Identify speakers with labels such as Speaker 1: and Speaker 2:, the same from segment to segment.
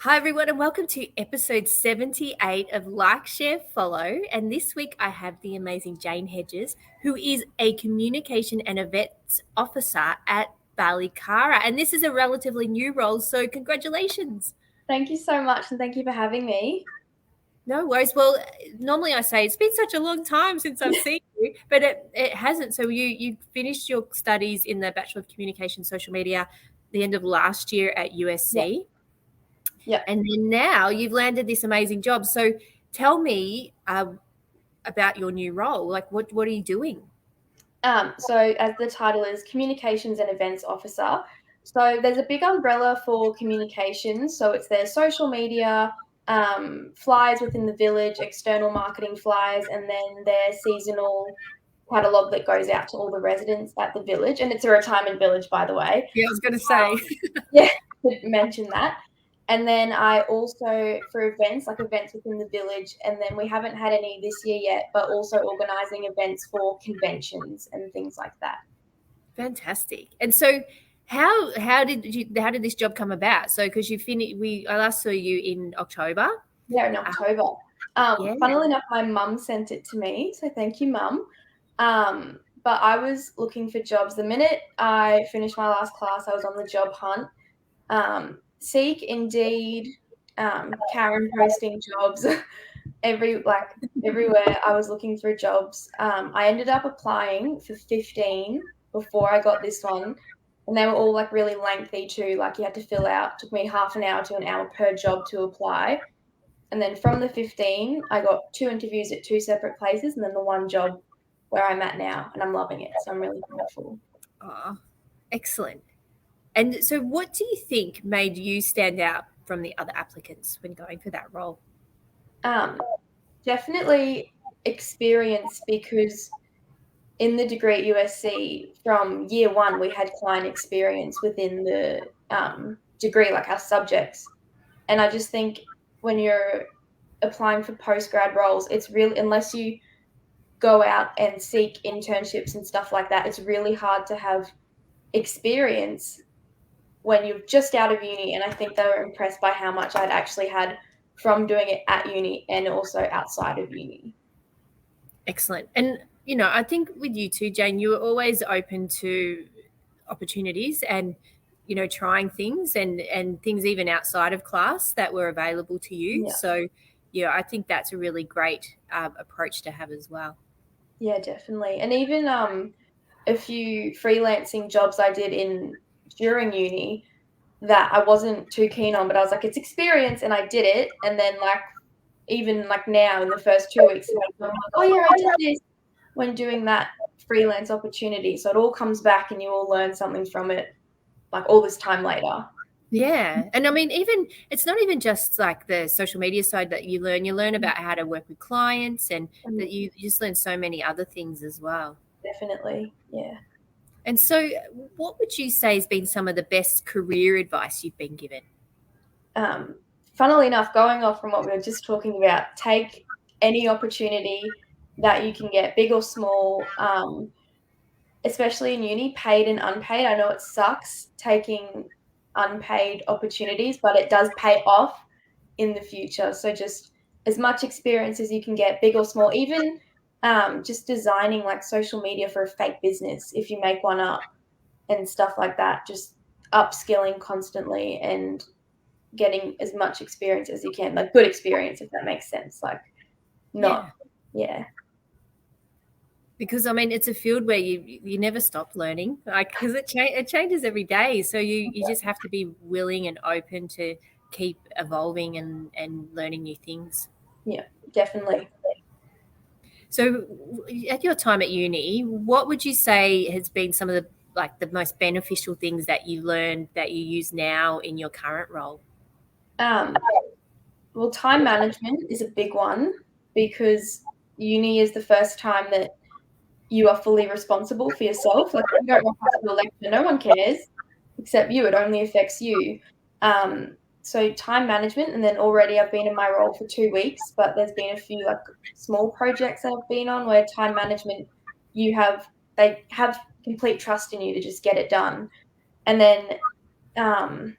Speaker 1: Hi, everyone, and welcome to episode 78 of Like, Share, Follow. And this week I have the amazing Jane Hedges, who is a communication and events officer at drkaren. And this is a relatively new role, so congratulations.
Speaker 2: Thank you so much, and thank you for having me.
Speaker 1: No worries. Well, normally I say it's been such a long time since I've seen you, but it hasn't. So you finished your studies in the Bachelor of Communication Social Media the end of last year at USC.
Speaker 2: Yeah.
Speaker 1: And then now you've landed this amazing job. So tell me about your new role. Like, what are you doing?
Speaker 2: So as the title is Communications and Events Officer. So there's a big umbrella for communications. So it's their social media, flyers within the village, external marketing flyers, and then their seasonal catalogue that goes out to all the residents at the village. And it's a retirement village, by the way.
Speaker 1: Yeah, I was going to say.
Speaker 2: Yeah, could mention that. And then I also, for events, like events within the village, and then we haven't had any this year yet, but also organising events for conventions and things like that.
Speaker 1: Fantastic. And so how did this job come about? So because you finished, I last saw you in October.
Speaker 2: Yeah, in October.
Speaker 1: Yeah.
Speaker 2: Funnily enough, my mum sent it to me, so thank you, Mum. But I was looking for jobs. The minute I finished my last class, I was on the job hunt. Seek, Indeed, Karen posting jobs everywhere I was looking for jobs. I ended up applying for 15 before I got this one, and they were all like really lengthy too. Like you had to fill out. Took me half an hour to an hour per job to apply. And then from the 15, I got 2 interviews at 2 separate places, and then the one job where I'm at now, and I'm loving it. So I'm really grateful.
Speaker 1: Oh, excellent. And so what do you think made you stand out from the other applicants when going for that role?
Speaker 2: Definitely experience, because in the degree at USC, from year one, we had client experience within the degree, like our subjects. And I just think when you're applying for postgrad roles, it's really, unless you go out and seek internships and stuff like that, it's really hard to have experience when you're just out of uni. And I think they were impressed by how much I'd actually had from doing it at uni and also outside of uni.
Speaker 1: Excellent. And, I think with you too, Jane, you were always open to opportunities and, trying things and things even outside of class that were available to you.
Speaker 2: Yeah.
Speaker 1: So, I think that's a really great approach to have as well.
Speaker 2: Yeah, definitely. And even a few freelancing jobs I did during uni that I wasn't too keen on, but I was like, it's experience, and I did it. And then even now in the first 2 weeks, I'm like, oh yeah, I did this when doing that freelance opportunity. So it all comes back and you all learn something from it, like all this time later.
Speaker 1: Yeah. And I mean, it's not even just like the social media side that you learn about how to work with clients, and that you just learn so many other things as well.
Speaker 2: Definitely. Yeah.
Speaker 1: And so what would you say has been some of the best career advice you've been given?
Speaker 2: Funnily enough, going off from what we were just talking about, take any opportunity that you can get, big or small, especially in uni, paid and unpaid. I know it sucks taking unpaid opportunities, but it does pay off in the future. So just as much experience as you can get, big or small, even just designing like social media for a fake business, if you make one up and stuff like that, just upskilling constantly and getting as much experience as you can, like good experience, if that makes sense. Like not, yeah.
Speaker 1: Because I mean, it's a field where you never stop learning, like, because it changes every day. So you just have to be willing and open to keep evolving and learning new things.
Speaker 2: Yeah, definitely.
Speaker 1: So at your time at uni, what would you say has been some of the most beneficial things that you learned that you use now in your current role?
Speaker 2: Well, time management is a big one, because uni is the first time that you are fully responsible for yourself. Like you don't rock up to a lecture, no one cares except you. It only affects you. So time management, and then already I've been in my role for 2 weeks, but there's been a few like small projects that I've been on where time management, they have complete trust in you to just get it done. And then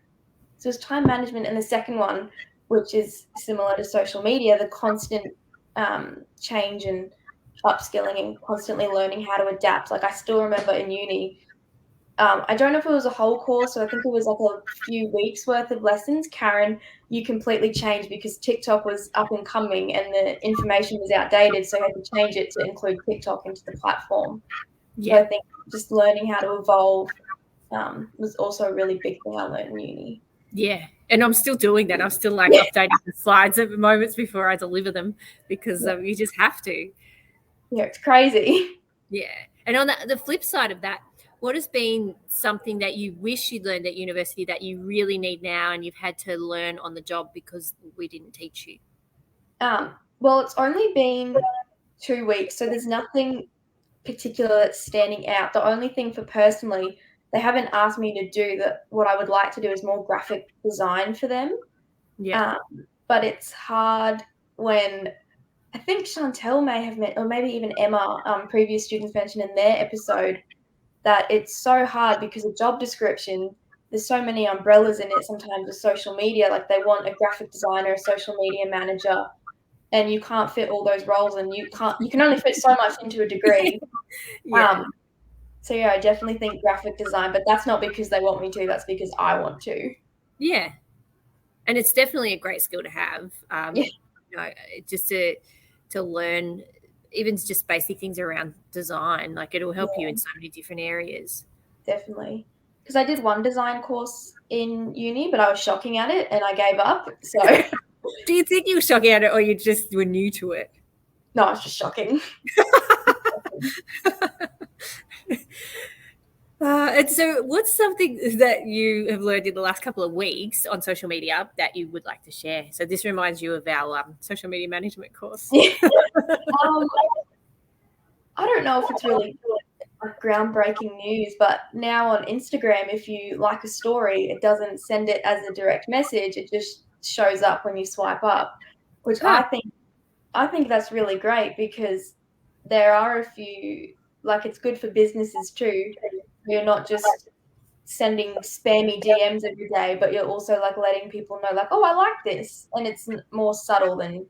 Speaker 2: So it's time management, and the second one, which is similar to social media, the constant change and upskilling and constantly learning how to adapt. Like I still remember in uni, I don't know if it was a whole course, or I think it was like a few weeks worth of lessons. Karen, you completely changed because TikTok was up and coming and the information was outdated, so I had to change it to include TikTok into the platform. So
Speaker 1: Yeah.
Speaker 2: I think just learning how to evolve was also a really big thing I learned in uni.
Speaker 1: Yeah. And I'm still doing that. I'm still like updating the slides at moments before I deliver them because
Speaker 2: Yeah,
Speaker 1: you just have to.
Speaker 2: yeah, it's crazy.
Speaker 1: Yeah. And on the flip side of that, what has been something that you wish you'd learned at university that you really need now and you've had to learn on the job because we didn't teach you?
Speaker 2: Well, it's only been 2 weeks, so there's nothing particular that's standing out. The only thing for personally, they haven't asked me to do that. What I would like to do is more graphic design for them.
Speaker 1: Yeah.
Speaker 2: Um, but it's hard when I think Chantel may have met, or maybe even Emma, previous students mentioned in their episode, that it's so hard because a job description, there's so many umbrellas in it sometimes with social media. Like they want a graphic designer, a social media manager, and you can't fit all those roles, and you can only fit so much into a degree.
Speaker 1: Yeah.
Speaker 2: Um, so yeah, I definitely think graphic design, but that's not because they want me to, that's because I want to.
Speaker 1: Yeah. And it's definitely a great skill to have.
Speaker 2: Yeah,
Speaker 1: Just to learn even just basic things around design. Like it'll help you
Speaker 2: yeah,
Speaker 1: in so many different areas.
Speaker 2: definitely. Because I did one design course in uni, but I was shocking at it and I gave up. So
Speaker 1: Do you think you were shocking at it or you just were new to it?
Speaker 2: no, it's just shocking.
Speaker 1: And so, what's something that you have learned in the last couple of weeks on social media that you would like to share? So, this reminds you of our social media management course.
Speaker 2: Yeah. Um, I don't know if it's really like groundbreaking news, but now on Instagram, if you like a story, it doesn't send it as a direct message. It just shows up when you swipe up, which
Speaker 1: Ah,
Speaker 2: I think that's really great because there are a few, like it's good for businesses too. You're not just sending spammy DMs every day, but you're also like letting people know, like, oh, I like this, and it's more subtle than a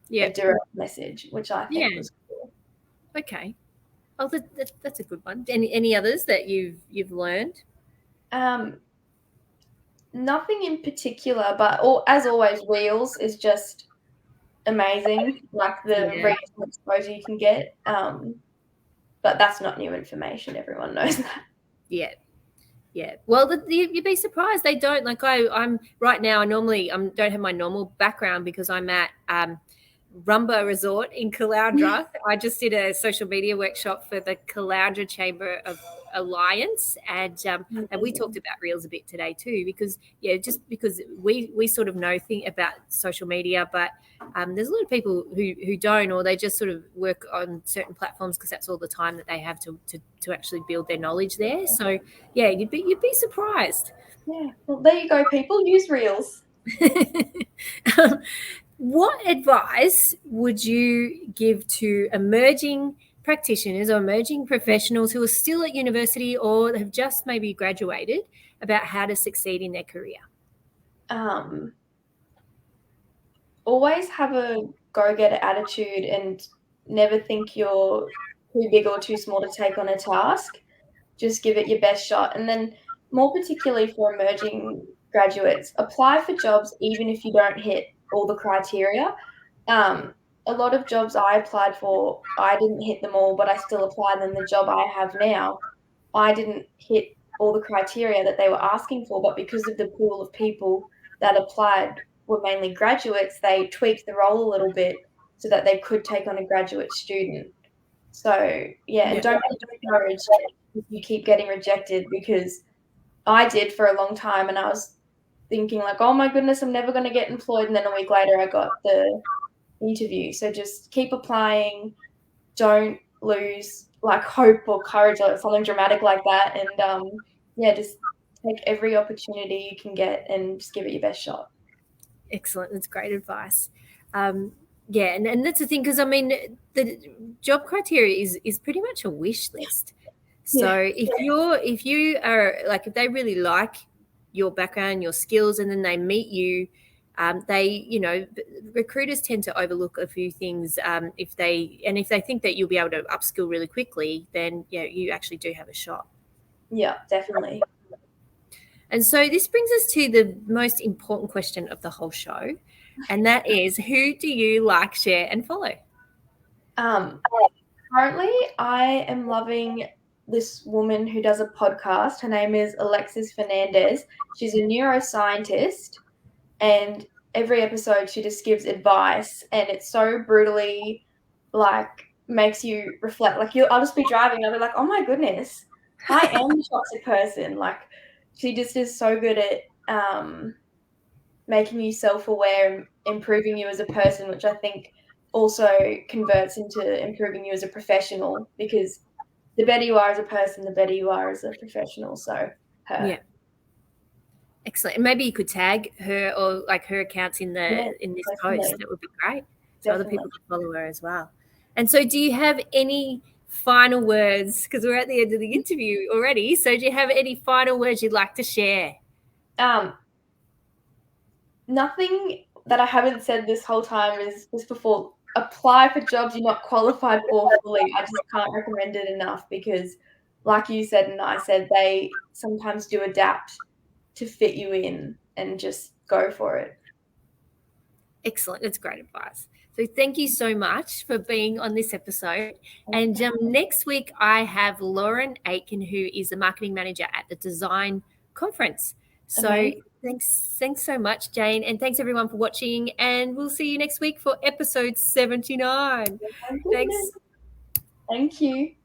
Speaker 1: yeah,
Speaker 2: direct message, which I
Speaker 1: yeah.
Speaker 2: think was cool.
Speaker 1: Okay. Oh, that's a good one. Any others that you've learned?
Speaker 2: Um, Nothing in particular, but as always, Reels is just amazing. Like the
Speaker 1: Yeah,
Speaker 2: reach and exposure you can get. But that's not new information. Everyone knows that.
Speaker 1: yeah. Yeah. Well, you'd be surprised. They don't like I'm right now. I normally don't have my normal background because I'm at Rumba Resort in Caloundra. I just did a social media workshop for the Caloundra Chamber of Alliance, and we talked about Reels a bit today too. Because just because we sort of know thing about social media, but there's a lot of people who don't, or they just sort of work on certain platforms because that's all the time that they have to actually build their knowledge there. So yeah, you'd be surprised.
Speaker 2: Yeah. Well, there you go, people. Use Reels.
Speaker 1: What advice would you give to emerging practitioners or emerging professionals who are still at university or have just maybe graduated about how to succeed in their career?
Speaker 2: Um, Always have a go-getter attitude and never think you're too big or too small to take on a task. Just give it your best shot. And then, more particularly for emerging graduates, apply for jobs even if you don't hit all the criteria. Um, a lot of jobs I applied for, I didn't hit them all, but I still applied. And the job I have now, I didn't hit all the criteria that they were asking for, but because of the pool of people that applied were mainly graduates, they tweaked the role a little bit so that they could take on a graduate student. So yeah, and
Speaker 1: Yeah.
Speaker 2: don't be discouraged if you keep getting rejected because I did for a long time and I was thinking like, oh my goodness, I'm never going to get employed. And then a week later I got the interview. So just keep applying. Don't lose like hope or courage or something dramatic like that. And yeah, just take every opportunity you can get and just give it your best shot.
Speaker 1: Excellent. That's great advice. Yeah, and that's the thing because I mean the job criteria is pretty much a wish list. So
Speaker 2: Yeah.
Speaker 1: if you are like if they really like your background, your skills, and then they meet you, recruiters tend to overlook a few things. If they think that you'll be able to upskill really quickly, then you actually do have a shot.
Speaker 2: Yeah, definitely.
Speaker 1: And so this brings us to the most important question of the whole show, and that is, who do you like, share, and follow?
Speaker 2: Currently, I am loving this woman who does a podcast. Her name is Alexis Fernandez. She's a neuroscientist, and every episode she just gives advice, and it's so brutally makes you reflect. I'll just be driving, and I'll be like, oh my goodness, I am a toxic person. She just is so good at making you self-aware and improving you as a person, which I think also converts into improving you as a professional, because the better you are as a person, the better you are as a professional. So her.
Speaker 1: Yeah. Excellent. And maybe you could tag her or her accounts in this
Speaker 2: definitely.
Speaker 1: post. That would be great. So
Speaker 2: Definitely.
Speaker 1: other people can follow her as well. And so do you have any final words? Because we're at the end of the interview already. So do you have any final words you'd like to share?
Speaker 2: Nothing that I haven't said this whole time is just before. Apply for jobs you're not qualified for fully. I just can't recommend it enough, because like you said and I said, they sometimes do adapt to fit you in, and just go for it.
Speaker 1: Excellent. That's great advice. So thank you so much for being on this episode. And next week, I have Lauren Aitken, who is the marketing manager at the Design Conference. So thanks so much, Jane. And thanks everyone for watching. And we'll see you next week for episode 79.
Speaker 2: Thank you.